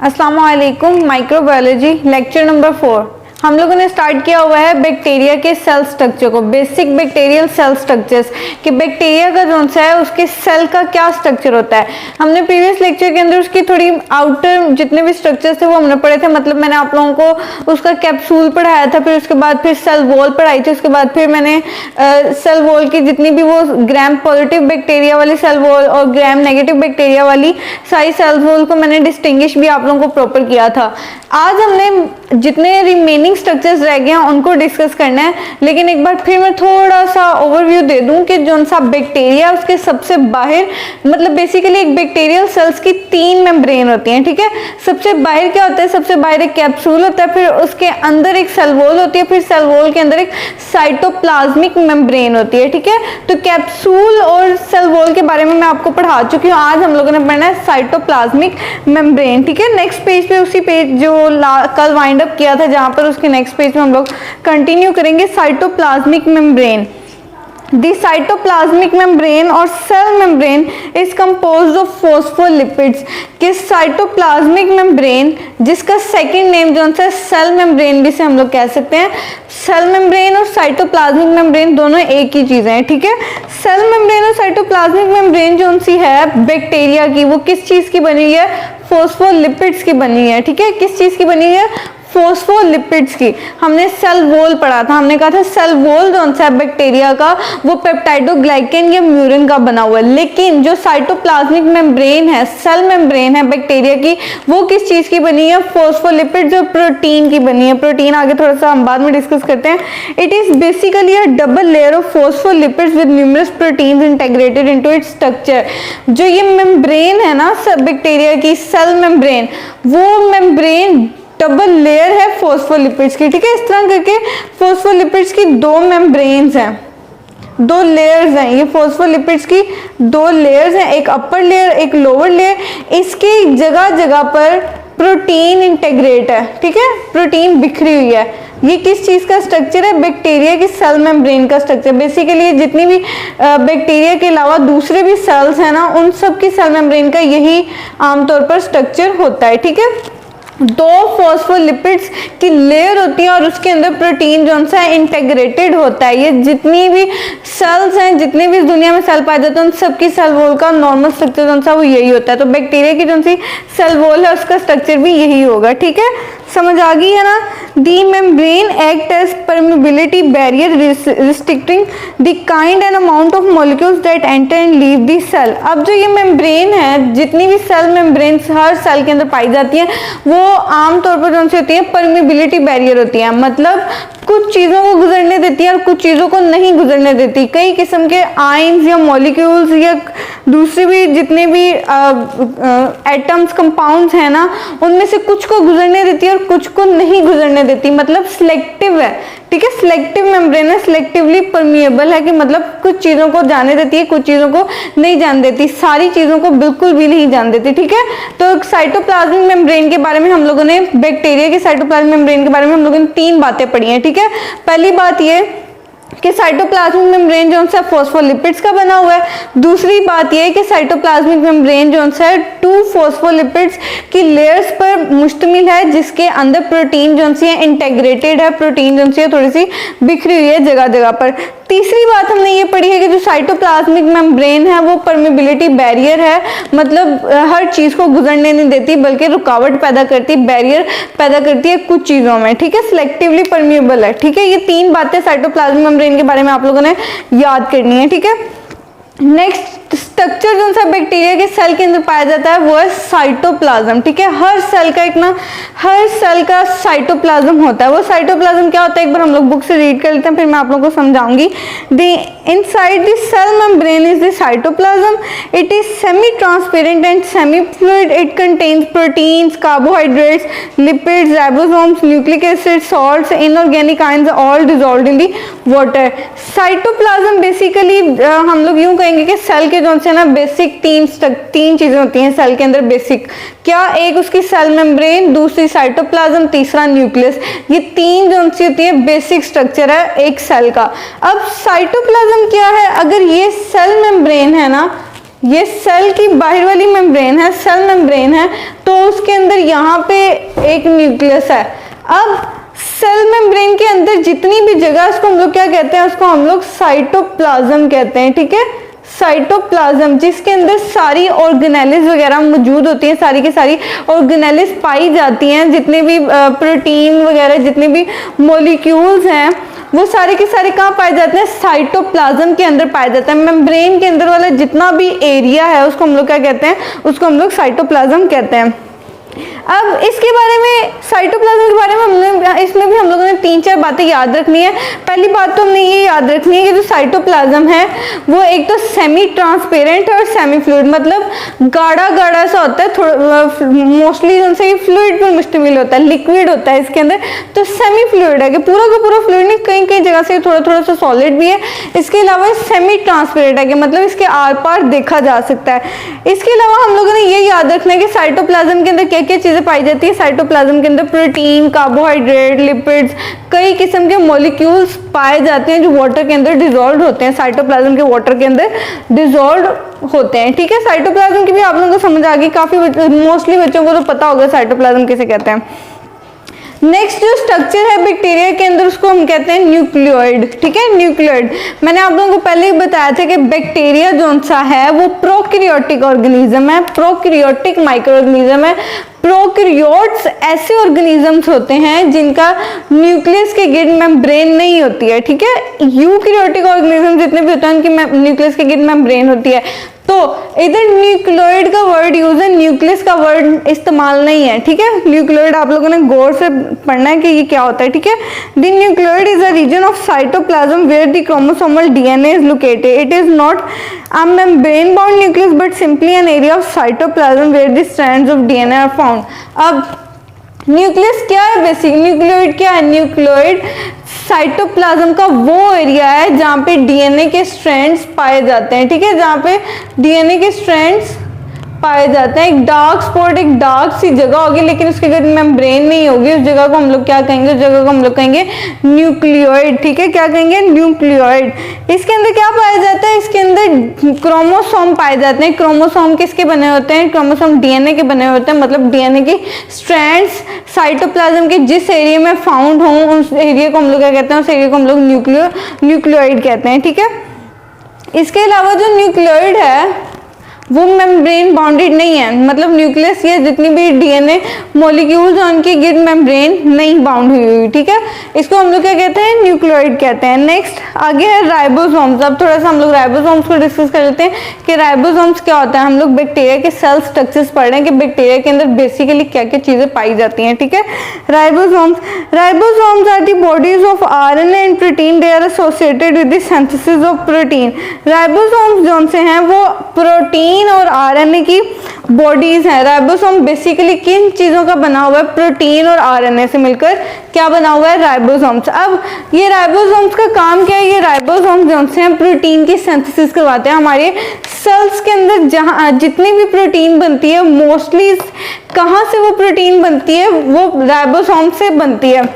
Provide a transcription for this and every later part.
अस्सलाम वालेकुम। Microbiology lecture number 4 हम लोगों ने स्टार्ट किया हुआ है बैक्टीरिया के सेल स्ट्रक्चर को, बेसिक बैक्टीरियल सेल स्ट्रक्चर्स कि बैक्टीरिया का जो सा है उसके सेल का क्या स्ट्रक्चर होता है। हमने प्रीवियस लेक्चर के अंदर उसकी थोड़ी आउटर जितने भी स्ट्रक्चर्स थे वो हमने पढ़े थे, मतलब मैंने आप लोगों को उसका कैप्सूल पढ़ाया था, फिर उसके बाद फिर सेल वॉल पढ़ाई थी, उसके बाद फिर मैंने सेल वॉल की जितनी भी वो ग्राम पॉजिटिव बैक्टीरिया वाली सेल वॉल और ग्राम नेगेटिव बैक्टीरिया वाली सारी सेल वॉल को मैंने डिस्टिंग्विश भी आप लोगों को प्रॉपर किया था। आज हमने जितने रिमेनिंग स्ट्रक्चर्स रह गए हैं उनको डिस्कस करना है, लेकिन एक बार फिर मैं थोड़ा सा ओवरव्यू दे दूं कि जो सा बैक्टीरिया उसके सबसे बाहर, मतलब बेसिकली एक बैक्टीरियल सेल्स की 3 मेम्ब्रेन होती हैं, ठीक है। सबसे बाहर क्या होता है, सबसे बाहर एक कैप्सूल होता है, फिर उसके अंदर एक सेल वॉल होती है, फिर सेल वॉल के अंदर एक साइटोप्लाज्मिक मेम्ब्रेन होती है, ठीक है। तो कैप्सूल और सेल वॉल के बारे में मैं आपको पढ़ा चुकी हूँ। आज हम लोगों ने पढ़ना है साइटोप्लाज्मिक मेम्ब्रेन, ठीक है। नेक्स्ट पेज पे उसी पेज जो कल वाइंड अप किया था, जहां पर उसके नेक्स्ट पेज में हम लोग कंटिन्यू करेंगे cytoplasmic membrane. The cytoplasmic membrane और cell membrane is composed of phospholipids। कि साइटोप्लाज्मिक मेम्ब्रेन जिसका सेकंड नेम जो है सेल मेम्ब्रेन भी से हम लोग कह सकते हैं। सेल मेम्ब्रेन और साइटोप्लाज्मिक मेम्ब्रेन दोनों एक ही चीजें हैं, ठीक है। सेल मेम्ब्रेन और साइटोप्लाज्मिक मेम्ब्रेन जो सी है बैक्टीरिया की, वो किस चीज की बनी है, फोस्फोलिपिड्स की बनी है, ठीक है। किस चीज की बनी है, फोस्फोलिपिड्स की। हमने सेल वॉल पढ़ा था, हमने कहा था सेल वॉल जो है बैक्टीरिया का वो पेप्टाइडोग्लाइकन या म्यूरिन का बना हुआ है, लेकिन जो साइटोप्लाज्मिक मेम्ब्रेन है, सेल मेम्ब्रेन है बैक्टीरिया की, वो किस चीज की बनी है, फोस्फोलिपिड्स और प्रोटीन की बनी है। प्रोटीन आगे थोड़ा सा हम बाद में डिस्कस करते हैं। It is basically a double layer of phospholipids with numerous proteins integrated into its structure. जो ये मेम्ब्रेन है ना बैक्टीरिया की सेल मेम्ब्रेन, वो मेम्ब्रेन डबल लेयर है फोस्फोलिपिड्स की, ठीक है। इस तरह करके फोस्फोलिपिड्स की 2 मेम्ब्रेन्स हैं, 2 लेयर्स हैं। ये फोस्फोलिपिड्स की 2 लेयर्स हैं, एक अपर लेयर एक लोअर लेयर। इसकी जगह जगह पर प्रोटीन इंटीग्रेट है, ठीक है, प्रोटीन बिखरी हुई है। ये किस चीज का स्ट्रक्चर है, बैक्टीरिया की सेल मेम्ब्रेन का स्ट्रक्चर। बेसिकली जितनी भी बैक्टीरिया के अलावा दूसरे भी सेल्स हैं ना, उन सब की सेल मेम्ब्रेन का यही आमतौर पर स्ट्रक्चर होता है, ठीक है। 2 फोस्फोलिपिड्स की लेयर होती है और उसके अंदर प्रोटीन जो सा इंटीग्रेटेड होता है। ये जितनी भी सेल्स हैं, जितने भी इस दुनिया में सेल पाए जाते हैं, उन सबकी सेल वॉल का नॉर्मल स्ट्रक्चर जो सा वो यही होता है। तो बैक्टीरिया की जो सी सेल वॉल है उसका स्ट्रक्चर भी यही होगा, ठीक है। समझ आ गई है ना। The membrane act as permeability barrier restricting the kind and amount of molecules that enter and leave the cell. अब जो ये मेम्ब्रेन है, जितनी भी सेल मेम्ब्रेन हर सेल के अंदर पाई जाती है, वो आमतौर पर जो होती है परमेबिलिटी बैरियर होती है, मतलब कुछ चीज़ों को गुजरने देती है और कुछ चीज़ों को नहीं गुजरने देती। कई किस्म के आयंस या मॉलिक्यूल्स या दूसरे भी जितने भी एटम्स कंपाउंड्स हैं ना, उनमें से कुछ को गुजरने देती है और कुछ को नहीं गुजरने देती, मतलब सिलेक्टिव है, ठीक है। सिलेक्टिव मेम्ब्रेन है, सिलेक्टिवली परमिएबल है कि मतलब कुछ चीज़ों को जाने देती है, कुछ चीज़ों को नहीं जाने देती, सारी चीज़ों को बिल्कुल भी नहीं जाने देती, ठीक है। तो साइटोप्लाज्मिक मेम्ब्रेन के बारे में हम लोगों ने, बैक्टीरिया के साइटोप्लाज्मिक मेम्ब्रेन के बारे में हम लोगों ने 3 बातें पढ़ी हैं, ठीक है। पहली बात ये कि साइटोप्लाज्मिक मेम्ब्रेन जो है फोस्फोलिपिड्स का बना हुआ है। दूसरी बात यह है कि साइटोप्लाज्मिक मेम्ब्रेन जो है 2 फोस्फोलिपिड्स की लेयर्स पर मुश्तमिल है, जिसके अंदर प्रोटीन जो है इंटीग्रेटेड है, प्रोटीन जो है थोड़ी सी बिखरी हुई है जगह जगह पर। तीसरी बात हमने ये पढ़ी है कि जो साइटोप्लाज्मिक मेम्ब्रेन है वो परमेबिलिटी बैरियर है, मतलब हर चीज को गुजरने नहीं देती बल्कि रुकावट पैदा करती, बैरियर पैदा करती है कुछ चीजों में, ठीक है। सिलेक्टिवली परमिएबल है, ठीक है। ये 3 बातें साइटोप्लाज्मिक मेम्ब्रेन के बारे में आप लोगों ने याद करनी है, ठीक है। नेक्स्ट स्ट्रक्चर जो सा बैक्टीरिया के सेल के अंदर पाया जाता है वो है साइटोप्लाज्म, ठीक है। हर सेल का एक ना, हर सेल का साइटोप्लाज्म होता है। वो साइटोप्लाज्म क्या होता है एक बार हम लोग बुक से रीड कर लेते हैं, फिर मैं आप लोगों को समझाऊंगी। The inside the cell membrane is the cytoplasm. It is semi transparent and semi fluid. It contains proteins, carbohydrates, lipids, ribosomes, nucleic acid, salts, inorganic ions all dissolved in the water. Cytoplasm basically हम लोग यूं कहेंगे कि cell के जो है ना basic 3 चीजें होती हैं सेल के अंदर बेसिक। क्या, एक उसकी सेल मेम्ब्रेन, दूसरी साइटोप्लाज्म, तीसरा न्यूक्लियस। ये 3 जो होती है बेसिक स्ट्रक्चर है एक सेल का। अब साइटोप्लाज्म क्या है, अगर ये सेल मेम्ब्रेन है ना, ये सेल की बाहर वाली मेम्ब्रेन है, सेल मेम्ब्रेन है, तो उसके अंदर यहाँ पे एक न्यूक्लियस है। अब सेल मेम्ब्रेन के अंदर जितनी भी जगह, उसको हम लोग क्या कहते हैं, उसको हम लोग साइटोप्लाज्म कहते हैं, ठीक है, साइटोप्लाज्म, जिसके अंदर सारी ऑर्गेनेलिस वगैरह मौजूद होती हैं, सारी की सारी ऑर्गेनेलिस पाई जाती हैं, जितने भी प्रोटीन वगैरह, जितने भी मॉलिक्यूल्स हैं, वो सारे के सारे कहाँ पाए जाते हैं, साइटोप्लाज्म के अंदर पाए जाते हैं। मेम्ब्रेन के अंदर वाला जितना भी एरिया है उसको हम लोग क्या कहते हैं, उसको हम लोग साइटोप्लाज्म कहते हैं। अब इसके बारे में, साइटोप्लाज्म के बारे में हमने, इसमें भी हम लोगों ने 3-4 बातें याद रखनी है। पहली बात तो हमने ये याद रखनी है कि जो साइटोप्लाज्म है वो एक तो सेमी ट्रांसपेरेंट और सेमी फ्लूइड, मतलब गाढ़ा गाढ़ा सा होता है, थोड़ा मोस्टली उनसे फ्लूइड पर मुश्तमिल होता है, लिक्विड होता है इसके अंदर। तो सेमी फ्लूइड है कि पूरा का पूरा फ्लूइड नहीं, कई कई जगह से थोड़ा थोड़ा सा सॉलिड भी है। इसके अलावा सेमी ट्रांसपेरेंट है कि मतलब इसके आर पार देखा जा सकता है। इसके अलावा हम लोगों ने ये याद रखना है कि साइटोप्लाज्म के अंदर क्या क्या चीजें पाई जाती है। साइटोप्लाज्म के अंदर प्रोटीन, कार्बोहाइड्रेट, लिपिड्स, कई किस्म के मॉलिक्यूल्स पाए जाते हैं जो वाटर के अंदर डिसॉल्व होते हैं, साइटोप्लाज्म के वाटर के अंदर डिसॉल्व होते हैं, ठीक है। साइटोप्लाज्म की भी आप लोगों को समझ आ गई, काफी मोस्टली बच्चों को तो पता होगा साइटोप्लाज्म किसे कहते हैं। नेक्स्ट जो स्ट्रक्चर है बैक्टीरिया के अंदर, उसको हम कहते हैं न्यूक्लियोइड, ठीक है, न्यूक्लियोइड। मैंने आप लोगों को पहले ही बताया था कि बैक्टीरिया जो सा है वो प्रोकैरियोटिक ऑर्गेनिज्म है, प्रोकैरियोटिक माइक्रो ऑर्गेनिज्म है। प्रोकैरियोट्स ऐसे ऑर्गेनिजम्स होते हैं जिनका न्यूक्लियस के गिर्द मेम्ब्रेन नहीं होती है, ठीक है। यूकैरियोटिक ऑर्गेनिज्म जितने भी होते हैं उनकी न्यूक्लियस के गिर्द मेम्ब्रेन होती है। तो इधर न्यूक्लियोइड का वर्ड यूज है, न्यूक्लियस का वर्ड इस्तेमाल नहीं है, ठीक है। न्यूक्लियोइड आप लोगों ने गौर से पढ़ना है कि ये क्या होता है, ठीक है। The nucleoid is a region of cytoplasm where the chromosomal DNA is located. It is not a membrane bound nucleus but simply an area of cytoplasm where the strands of DNA are found। अब nucleus क्या है, basic nucleoid क्या है, nucleoid cytoplasm का वो area है जहाँ पे डीएनए के स्ट्रैंड्स पाए जाते हैं, ठीक है, जहाँ पे डीएनए के स्ट्रैंड्स पाए जाते हैं। एक डार्क स्पॉट, एक डार्क सी जगह होगी लेकिन उसके अंदर मेम्ब्रेन नहीं होगी, उस जगह को हम लोग क्या कहेंगे, उस जगह को हम लोग कहेंगे न्यूक्लियोइड, ठीक है, क्या कहेंगे, न्यूक्लियोइड। इसके अंदर क्या पाया जाता है, इसके अंदर क्रोमोसोम पाए जाते हैं। क्रोमोसोम किसके बने होते हैं, क्रोमोसोम डीएनए के बने होते हैं, मतलब डीएनए की स्ट्रैंड्स साइटोप्लाज्म के जिस एरिया में फाउंड हों उस एरिया को हम लोग क्या कहते हैं, उस एरिया को हम लोग न्यूक्लियोइड कहते हैं, ठीक है। इसके अलावा जो न्यूक्लियोइड है वो मेम्ब्रेन बाउंडेड नहीं है, मतलब न्यूक्लियस ये जितनी भी डीएनए मॉलिक्यूल्स हैं उनकी गिर्द मेम्ब्रेन नहीं बाउंड हुई हुई, ठीक है। इसको हम लोग क्या कहते हैं, न्यूक्लियोइड कहते हैं। नेक्स्ट आगे है राइबोसोम्स। अब थोड़ा सा हम लोग राइबोसोम्स को डिस्कस कर लेते हैं कि राइबोसोम्स क्या होता है। हम लोग बैक्टीरिया के सेल स्ट्रक्चर्स पढ़ रहे हैं कि बैक्टीरिया के अंदर बेसिकली क्या क्या चीजें पाई जाती हैं, ठीक है। Ribosomes are the bodies of RNA and protein, they are associated with the synthesis of protein. Ribosomes जो से हैं वो प्रोटीन और आरएनए की बॉडीज हैं। राइबोसोम बेसिकली किन चीजों का बना हुआ है, प्रोटीन और आरएनए से मिलकर क्या बना हुआ है, राइबोसोम्स। अब ये राइबोसोम्स का काम क्या है, ये राइबोसोम्स जो हैं प्रोटीन की सिंथेसिस करवाते हैं। हमारे सेल्स के अंदर जहां जितनी भी प्रोटीन बनती है मोस्टली कहाँ से वो प्रोटीन बनती है, वो राइबोसोम से बनती है।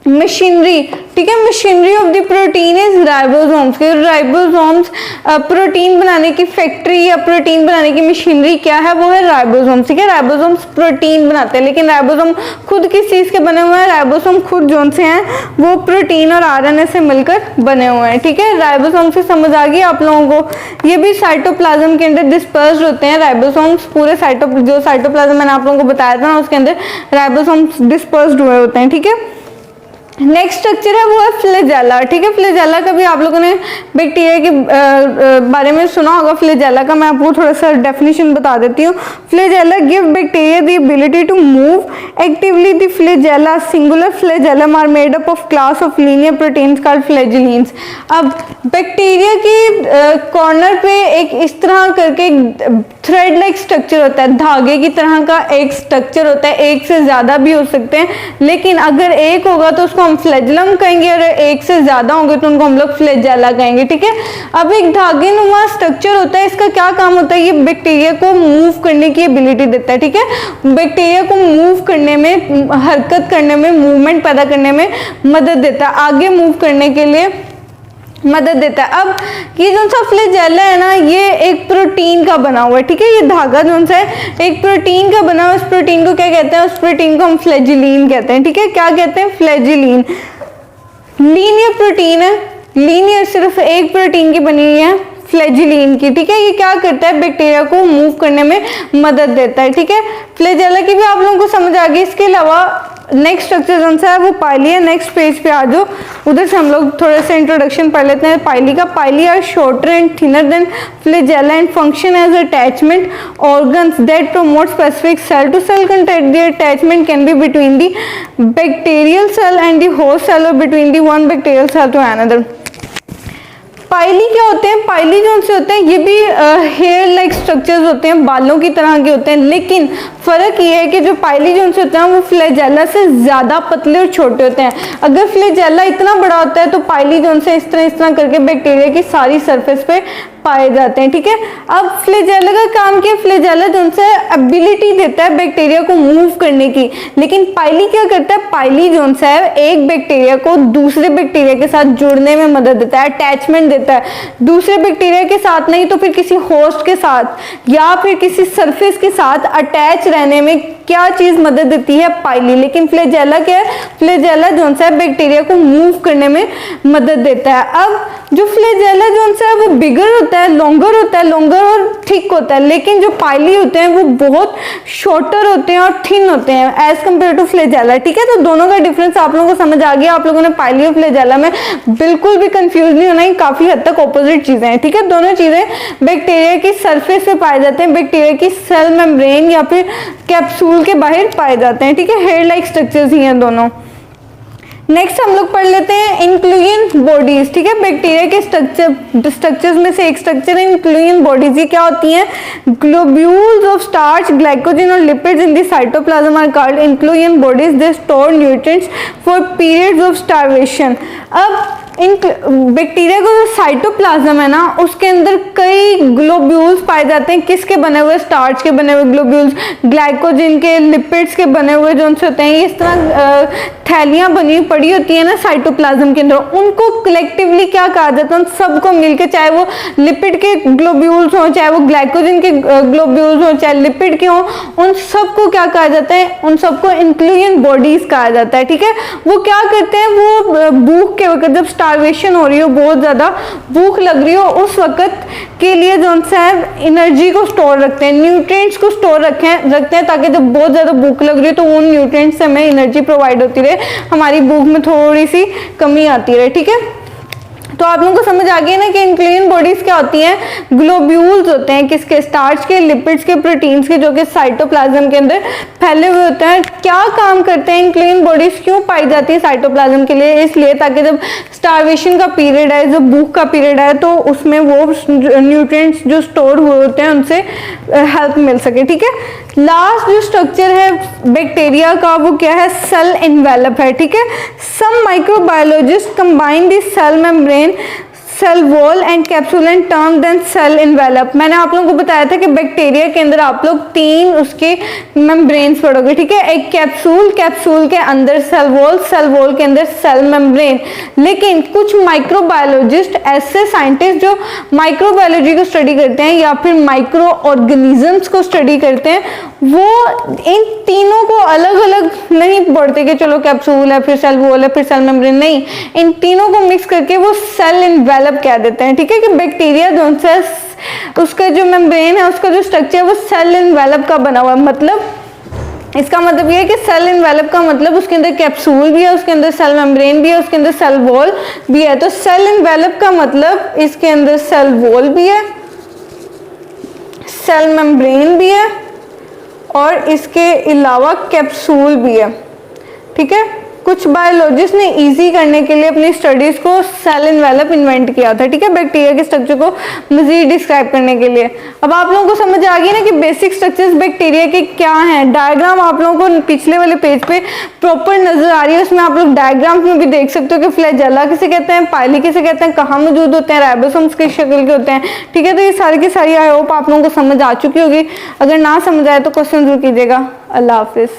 मशीनरी, ठीक है, machinery of the protein is ribosomes. Ribosomes protein बनाने की फैक्ट्री या प्रोटीन बनाने की मशीनरी क्या है, वो है राइबोसोम्स, ठीक है। राइबोसोम्स प्रोटीन बनाते हैं लेकिन राइबोसोम खुद किस चीज के बने हुए हैं, राइबोसोम खुद जो से हैं वो प्रोटीन और आरएनए से मिलकर बने हुए हैं, ठीक है। राइबोसोम से समझ आ गई आप लोगों को। ये भी साइटोप्लाज्म के अंदर डिस्पर्स्ड होते हैं राइबोसोम्स, पूरे जो साइटोप्लाज्म मैंने आप लोगों को बताया था ना उसके अंदर राइबोसोम्स डिस्पर्स्ड हुए होते हैं, ठीक है। नेक्स्ट स्ट्रक्चर है वो है फ्लैजेला, ठीक है। फ्लैजेला का भी आप लोगों ने बैक्टीरिया के बारे में सुना होगा। फ्लैजेला का मैं आपको थोड़ा सा डेफिनेशन बता देती हूँ। Flagella give bacteria the ability to move actively. The flagella singular flagellum are made up of class of linear proteins called flagellins. अब बैक्टीरिया की कॉर्नर पे एक इस तरह करके थ्रेड लाइक स्ट्रक्चर होता है, धागे की तरह का एक स्ट्रक्चर होता है। एक से ज्यादा भी हो सकते हैं लेकिन अगर एक होगा तो उसको हम फ्लैजेलम कहेंगे और एक से ज्यादा होंगे तो उनको हम लोग फ्लैजेला कहेंगे, ठीक है। अब एक धागे नुमा स्ट्रक्चर होता है, इसका क्या काम होता है, ये बैक्टीरिया को मूव करने की एबिलिटी देता है, ठीक है। बैक्टीरिया को मूव करने में, हरकत करने में, मूवमेंट पैदा करने में मदद देता है। आगे मूव करने के लिए मदद देता है। अब ये जो सा फ्लैजेला है ना, ये एक प्रोटीन का बना हुआ है, ठीक है। ये धागा जो सा है एक प्रोटीन का बना हुआ है। उस प्रोटीन को क्या कहते हैं? उस प्रोटीन को हम फ्लैजिलीन कहते हैं, ठीक है। क्या कहते हैं? फ्लैजिलीन। लीनियर प्रोटीन है, लीनियर सिर्फ एक प्रोटीन की बनी हुई है, फ्लैजिलीन की, ठीक है। ये क्या करता है? बैक्टीरिया को मूव करने में मदद देता है, ठीक है। फ्लैजेला की भी आप लोगों को समझ आ गई। इसके अलावा नेक्स्ट स्ट्रक्चर कौन सा है? वो पाइली है। नेक्स्ट पेज पे आ जाओ, उधर से हम लोग थोड़ा सा इंट्रोडक्शन पढ़ लेते हैं पाइली का। Pili are shorter and thinner than flagella and function as attachment organs that promote specific cell to cell contact. The attachment can be between the bacterial cell and the host cell or between the one bacterial cell to another. Pili क्या होते हैं? पाइली जो से होते हैं ये भी hair like structures होते हैं, बालों की तरह के होते हैं, लेकिन फर्क ये है कि जो पाइली जो से होते हैं वो फ्लैजेला से ज्यादा पतले और छोटे होते हैं। अगर फ्लैजेला इतना बड़ा होता है तो पाइली जो से इस तरह करके बैक्टीरिया की सारी सरफेस पे पाए जाते हैं, ठीक है। अब फ्लैजेला का काम क्या? फ्लैजेला जो से एबिलिटी देता है बैक्टीरिया को मूव करने की, लेकिन पाइली क्या करता है? पाइली जो है एक बैक्टीरिया को दूसरे बैक्टीरिया के साथ जुड़ने में मदद देता है, अटैचमेंट देता है। दूसरे बैक्टीरिया के साथ नहीं तो फिर किसी होस्ट के साथ या फिर किसी सरफेस के साथ अटैच रहने में क्या चीज मदद देती है? पाइली। लेकिन फ्लैजेला क्या है? फ्लैजेला जो है बैक्टीरिया को मूव करने में मदद देता है। अब जो फ्लैजेला जो है वो बिगर होता है, लॉन्गर और थिक होता है, लेकिन जो पाइली होते हैं वो बहुत शॉर्टर होते हैं और थिन होते हैं एज कम्पेयर टू फ्लैजेला, ठीक है। तो दोनों का डिफरेंस आप लोगों को समझ आ गया। आप लोगों ने पाइली और फ्लैजेला में बिल्कुल भी कंफ्यूज नहीं होना, काफी हद तक ऑपोजिट चीजें हैं, ठीक है। दोनों चीजें बैक्टीरिया की सरफेस पे पाए जाते हैं, बैक्टीरिया की सेल मेम्ब्रेन या फिर कैप्सूल के बाहर पाए जाते हैं, ठीक है। हेयर लाइक स्ट्रक्चर्स ही हैं दोनों। नेक्स्ट हम लोग पढ़ लेते हैं इंक्लूजन बॉडीज, ठीक है। बैक्टीरिया के स्ट्रक्चर्स में से एक स्ट्रक्चर है इंक्लूजन बॉडीज। ये क्या होती हैं? ग्लोब्यूल्स ऑफ स्टार्च, ग्लाइकोजन और lipids in the cytoplasm are called inclusion bodies. They store nutrients for periods of starvation. अब इन बैक्टीरिया का जो साइटोप्लाज्म है ना, उसके अंदर कई ग्लोब्यूल्स पाए जाते हैं। किसके बने हुए? स्टार्च के बने हुए ग्लोब्यूल्स, ग्लाइकोजन के, लिपिड्स के बने हुए जो उनसे होते हैं। इस तरह थैलियां बनी पड़ी होती है ना साइटोप्लाज्म के अंदर, उनको कलेक्टिवली क्या कहा जाता है? उन सबको मिलकर, चाहे वो लिपिड के ग्लोब्यूल्स हो, चाहे वो ग्लाइकोजन के ग्लोब्यूल्स हो, चाहे लिपिड के हो, उन सबको क्या कहा जाता है? उन सबको इंक्लूजन बॉडीज कहा जाता है, ठीक है। वो क्या करते हैं? वो भूख के वक्त, जब स्टार्वेशन हो रही हो, बहुत ज्यादा भूख लग रही हो, उस वक्त के लिए जो है एनर्जी को स्टोर रखते हैं, न्यूट्रिएंट्स को स्टोर रखते हैं ताकि जब बहुत ज्यादा भूख लग रही हो तो उन न्यूट्रिएंट्स से हमें एनर्जी प्रोवाइड होती रहे, हमारी भूख में थोड़ी सी कमी आती रहे, ठीक है। तो आप लोगों को समझ आ गई ना कि इंक्लूजन बॉडीज क्या होती हैं? ग्लोब्यूल्स होते हैं, किसके? स्टार्च के, लिपिड्स के, प्रोटीन्स के, जो कि साइटोप्लाज्म के अंदर फैले हुए होते हैं। क्या काम करते हैं इंक्लूजन बॉडीज? क्यों पाई जाती है साइटोप्लाज्म के लिए? इसलिए ताकि जब स्टार्वेशन का पीरियड है, जब भूख का पीरियड है, तो उसमें वो न्यूट्रिएंट्स जो स्टोर हुए होते हैं उनसे हेल्प मिल सके, ठीक है। लास्ट जो स्ट्रक्चर है बैक्टीरिया का वो क्या है? सेल एनवेलप है, ठीक है। Some microbiologist combine the cell membrane, cell wall and capsule and term then cell envelope. मैंने आप लोगों को बताया था कि बैक्टीरिया के अंदर आप लोग तीन उसके मेम्ब्रेन्स पढ़ोगे, ठीक है। एक कैप्सूल, कैप्सूल के अंदर सेल वॉल, सेल वॉल के अंदर सेल मेम्ब्रेन। लेकिन कुछ माइक्रोबायोलॉजिस्ट, ऐसे साइंटिस्ट जो माइक्रोबायोलॉजी को स्टडी करते हैं या फिर माइक्रो ऑर्गेनिजम्स को स्टडी करते हैं, वो इन तीनों को अलग अलग नहीं पढ़ते कि चलो कैप्सूल है, फिर सेल वॉल है, फिर सेल मेम्ब्रेन, नहीं, इन तीनों को मिक्स करके वो सेल एनवेलप कह देते हैं, ठीक है। कि बैक्टीरिया जो है उसका जो मेम्ब्रेन है, उसका जो स्ट्रक्चर है वो सेल एनवेलप का बना हुआ है। मतलब इसका मतलब ये है कि सेल एनवेलप का मतलब उसके अंदर कैप्सूल भी है, उसके अंदर सेल मेम्ब्रेन भी है, उसके अंदर सेल वॉल भी है। तो सेल एनवेलप का मतलब इसके अंदर सेल वॉल भी है, सेल मेम्ब्रेन भी है और इसके अलावा कैप्सूल भी है, ठीक है। कुछ बायोलॉजिस्ट ने इजी करने के लिए अपनी स्टडीज को सेल एनवेलप इन्वेंट किया था, ठीक है, बैक्टीरिया के स्ट्रक्चर को मजीद डिस्क्राइब करने के लिए। अब आप लोगों को समझ आ गई ना कि बेसिक स्ट्रक्चर्स बैक्टीरिया के क्या हैं। डायग्राम आप लोगों को पिछले वाले पेज पे प्रॉपर नजर आ रही है, उसमें आप लोग डायग्राम में भी देख सकते हो कि फ्लैजेला किसे कहते हैं, पाइली किसे कहते हैं, कहाँ मौजूद होते हैं, राइबोसोम्स किस शक्ल के होते हैं, ठीक है। तो ये सारी की सारी आई होप आप लोगों को समझ आ चुकी होगी। अगर ना समझ आए तो क्वेश्चन जरूर कीजिएगा। अल्लाह हाफिज।